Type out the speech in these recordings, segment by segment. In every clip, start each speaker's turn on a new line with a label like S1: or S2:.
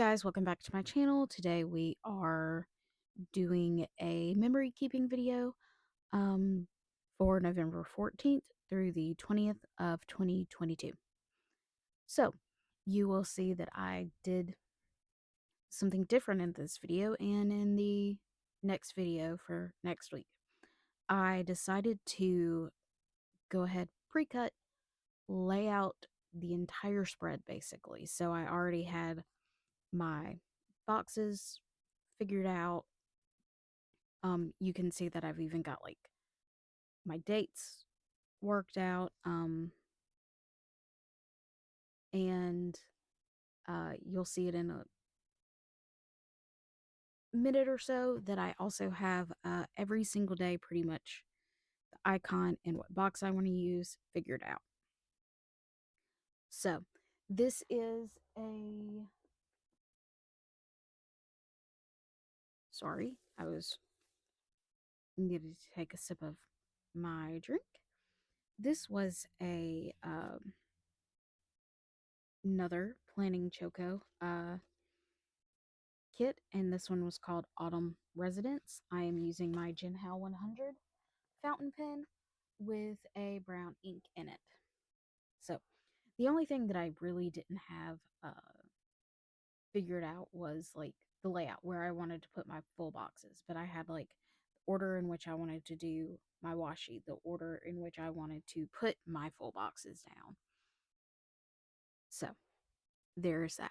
S1: guys, welcome back to my channel. Today we are doing a memory keeping video um, for November 14th through the 20th of 2022. So you will see that I did something different in this video and in the next video for next week. I decided to go ahead, pre-cut, lay out the entire spread basically. So I already had my boxes figured out. You can see that I've even got like my dates worked out. And you'll see it in a minute or so that I also have every single day pretty much the icon and what box I want to use figured out. So this is a, sorry, I was needed to take a sip of my drink. This was a another Planning Choco kit, and this one was called Autumn Residence. I am using my Jinhao 100 fountain pen with a brown ink in it. So the only thing that I really didn't have figured out was like the layout where I wanted to put my full boxes, but I had like the order in which I wanted to do my washi, the order in which I wanted to put my full boxes down. So there's that.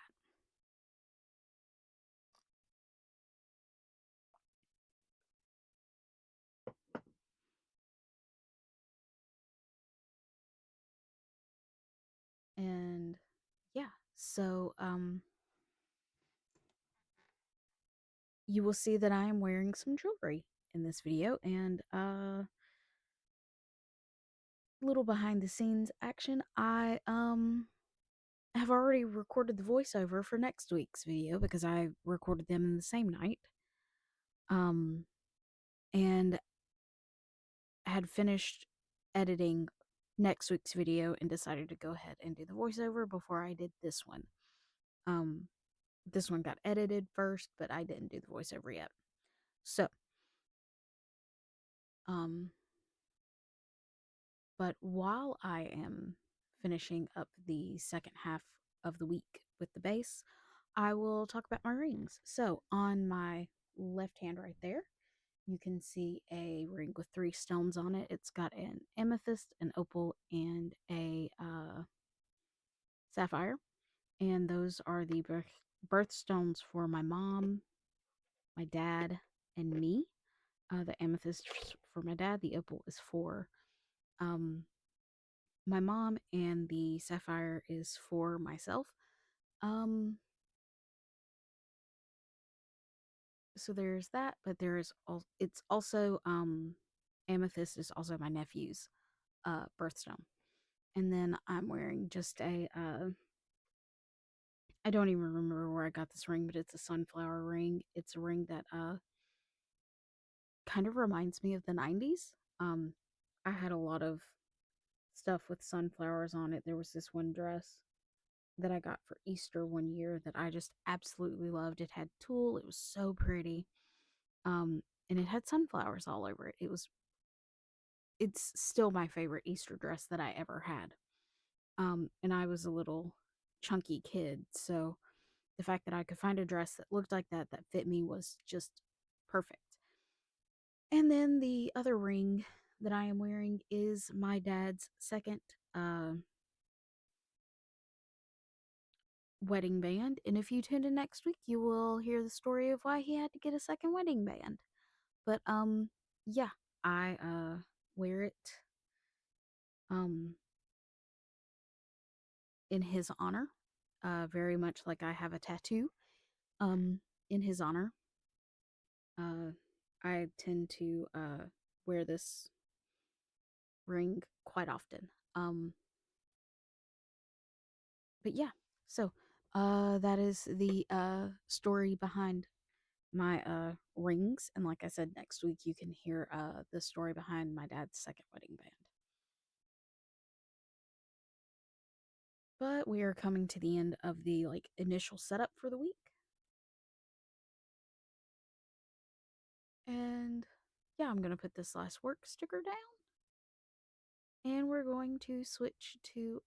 S1: And yeah, so you will see that I am wearing some jewelry in this video, and little behind the scenes action. I have already recorded the voiceover for next week's video because I recorded them in the same night. Um and had finished editing next week's video and decided to go ahead and do the voiceover before I did this one. Um this one got edited first, but I didn't do the voiceover yet. So, um but while I am finishing up the second half of the week with the base, I will talk about my rings. So, on my left hand right there, you can see a ring with 3 stones on it. It's got an amethyst, an opal, and a sapphire. And those are the birthstones for my mom, my dad, and me. The amethyst for my dad, the opal is for um, my mom, and the sapphire is for myself. Um, so there's that, but there is it's also amethyst is also my nephew's birthstone. And then I'm wearing just a I don't even remember where I got this ring, but it's a sunflower ring. It's a ring that kind of reminds me of the 90s. I had a lot of stuff with sunflowers on it. There was this one dress that I got for Easter one year that I just absolutely loved. It had tulle. It was so pretty. And it had sunflowers all over it. It's still my favorite Easter dress that I ever had. And I was a little chunky kid, so the fact that I could find a dress that looked like that fit me was just perfect. And then the other ring that I am wearing is my dad's second uh, wedding band. And if you tune in next week, you will hear the story of why he had to get a second wedding band. But yeah, I wear it um in his honor, very much like I have a tattoo in his honor. Uh, I tend to wear this ring quite often. But yeah, so that is the story behind my rings, and like I said, next week you can hear the story behind my dad's second wedding band. But we are coming to the end of the like initial setup for the week. And yeah, I'm going to put this last work sticker down and we're going to switch to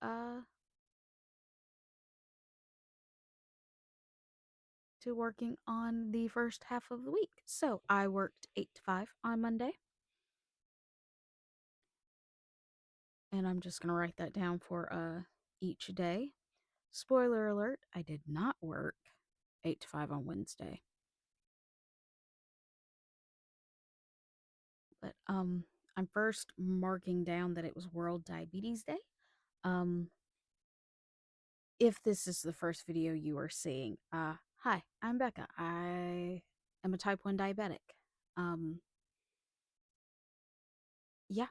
S1: working on the first half of the week. So, I worked 8 to 5 on Monday, and I'm just going to write that down for each day. Spoiler alert, I did not work 8 to 5 on Wednesday. But I'm first marking down that it was World Diabetes Day. Um if this is the first video you are seeing, hi, I'm Becca. I am a type 1 diabetic. Um yeah.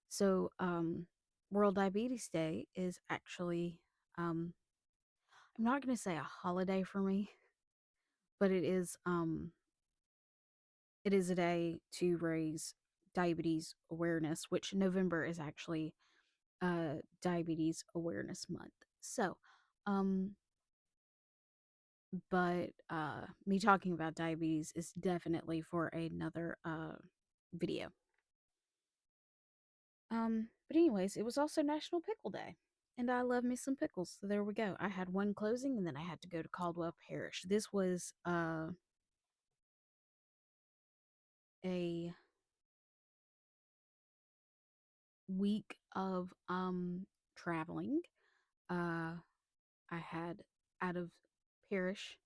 S1: So World Diabetes Day is actually um I'm not going to say a holiday for me, but it is a day to raise diabetes awareness, which November is actually Diabetes Awareness Month. So, um, but me talking about diabetes is definitely for another video. But anyways, it was also National Pickle Day, and I love me some pickles. So there we go. I had one closing, and then I had to go to Caldwell Parish. This was a week of traveling. Uh, I had out of parish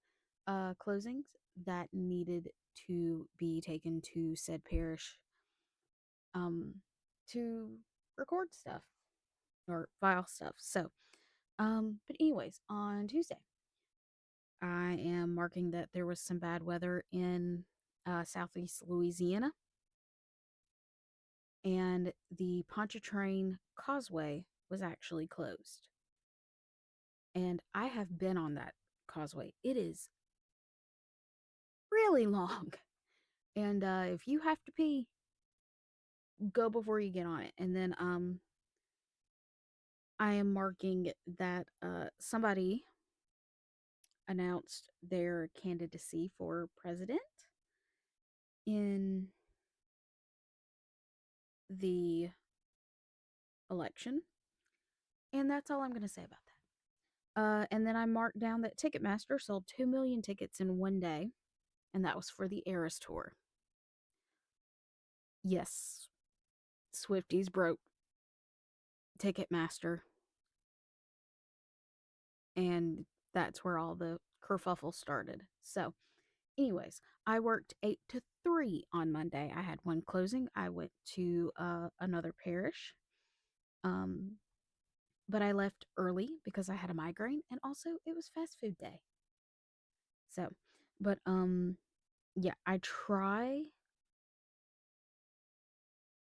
S1: closings that needed to be taken to said parish um, to record stuff or file stuff. So, but anyways, on Tuesday, I am marking that there was some bad weather in southeast Louisiana, and the Pontchartrain Causeway was actually closed. And I have been on that causeway. It is really long. And if you have to pee, go before you get on it. And then I am marking that somebody announced their candidacy for president in the election. And that's all I'm going to say about that. And then I marked down that Ticketmaster sold 2 million tickets in one day, and that was for the Eras Tour. Yes, Swifties broke Ticketmaster, and that's where all the kerfuffle started. So, anyways, I worked 8 to 3 on Monday. I had one closing. I went to another parish. Um, but I left early because I had a migraine and also it was fast food day. So, but yeah, I try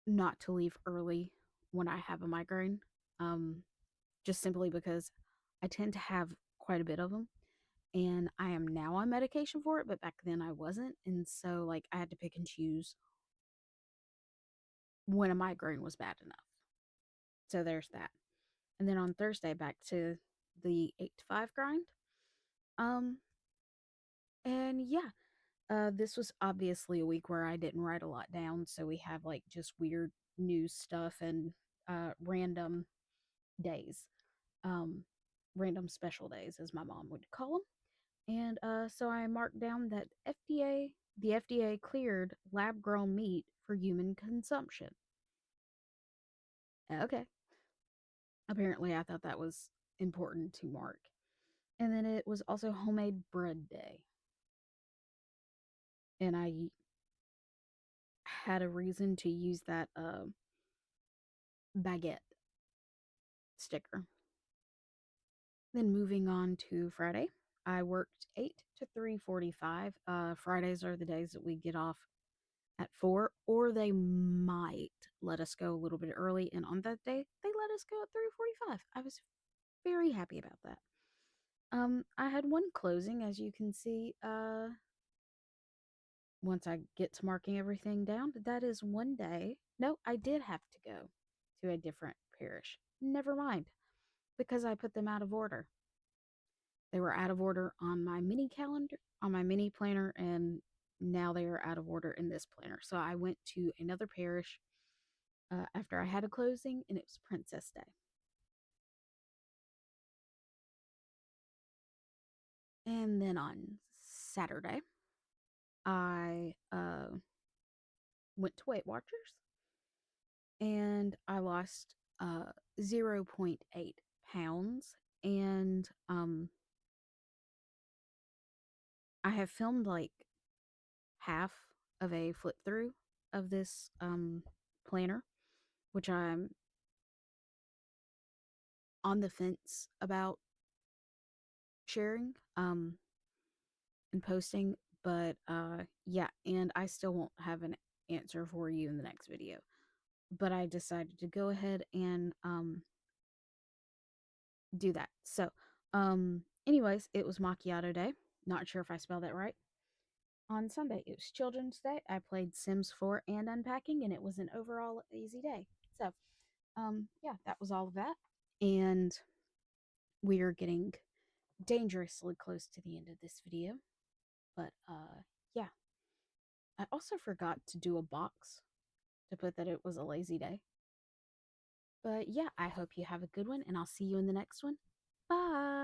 S1: not to leave early when I have a migraine. Um just simply because I tend to have quite a bit of them, and I am now on medication for it, but back then I wasn't, and so like I had to pick and choose when a migraine was bad enough. So there's that. And then on Thursday back to the 8 to 5 grind. Um and yeah, this was obviously a week where I didn't write a lot down, so we have like just weird news stuff and random days. Um Random special days as my mom would call them. And so I marked down that the FDA cleared lab grown meat for human consumption. Okay. Apparently, I thought that was important to mark. And then it was also homemade bread day. And I had a reason to use that baguette sticker. Then moving on to Friday, I worked 8 to 3:45. Fridays are the days that we get off at 4, or they might let us go a little bit early, and on that day they let us go at 3:45. I was very happy about that. I had one closing, as you can see, once I get to marking everything down. That is one day. No, I did have to go to a different parish. Never mind, because I put them out of order. They were out of order on my mini calendar, on my mini planner, and now they are out of order in this planner. So I went to another parish after I had a closing, and it was Princess Day. And then on Saturday, I went to Weight Watchers and I lost 0.8 pounds. And I have filmed like half of a flip through of this planner, which I'm on the fence about sharing and posting. But yeah, and I still won't have an answer for you in the next video. But I decided to go ahead and do that. So, anyways, it was macchiato day. Not sure if I spelled that right. On Sunday, it was Children's Day. I played Sims 4 and Unpacking, and it was an overall easy day. So, yeah, that was all of that. And we are getting dangerously close to the end of this video. But, yeah. I also forgot to do a box to put that it was a lazy day. But yeah, I hope you have a good one, and I'll see you in the next one. Bye.